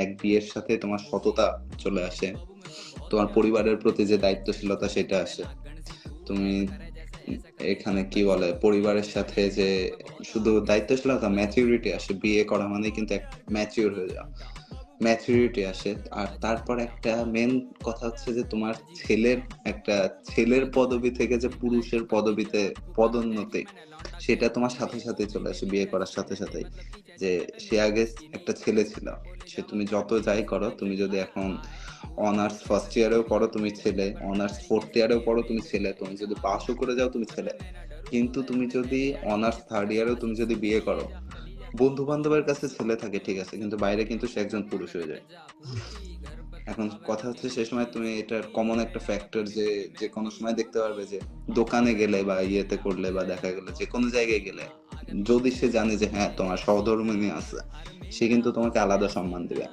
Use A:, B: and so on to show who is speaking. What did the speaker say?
A: এক বিয়ের সাথে তোমার সততা চলে আসে, তোমার পরিবারের প্রতি যে দায়িত্বশীলতা সেটা আসে। তুমি এখানে কি বলে পরিবারের সাথে যে শুধু দায়িত্বশীলতা, ম্যাচুরিটি আসে। বিয়ে করা মানেই কিন্তু এক ম্যাচিউর হয়ে যাওয়া, ম্যাচুরিটি আসে। আর তারপর একটা মেন কথা হচ্ছে যে তোমার একটা ছেলের পদবি থেকে যে পুরুষের পদবিতে পদোন্নতি, সেটা তোমার সাথে সাথে চলে আসে বিয়ে করার সাথে সাথেই। যে সে আগে একটা ছেলে ছিল, সে তুমি যত যাই করো, তুমি যদি এখন অনার্স ফার্স্ট ইয়ারেও পড়ো তুমি ছেলে, অনার্স ফোর্থ ইয়ারেও পড়ো তুমি ছেলে, তুমি যদি পাশও করে যাও তুমি ছেলে। কিন্তু তুমি যদি অনার্স থার্ড ইয়ারেও তুমি যদি বিয়ে করো, বন্ধু বান্ধবের কাছে ছেলে থাকে ঠিক আছে, কিন্তু বাইরে কিন্তু সে একজন পুরুষ হয়ে যায়। এখন কথা হচ্ছে সে সময় তুমি এটার কমন একটা ফ্যাক্টর যে যে কোনো সময় দেখতে পারবে যে দোকানে গেলে বা ইয়েতে করলে বা দেখা গেলে যে কোনো জায়গায় গেলে, যদি সে জানে যে হ্যাঁ তোমার সহধর্মিণী আছে, সে কিন্তু তোমাকে আলাদা সম্মান দিবে।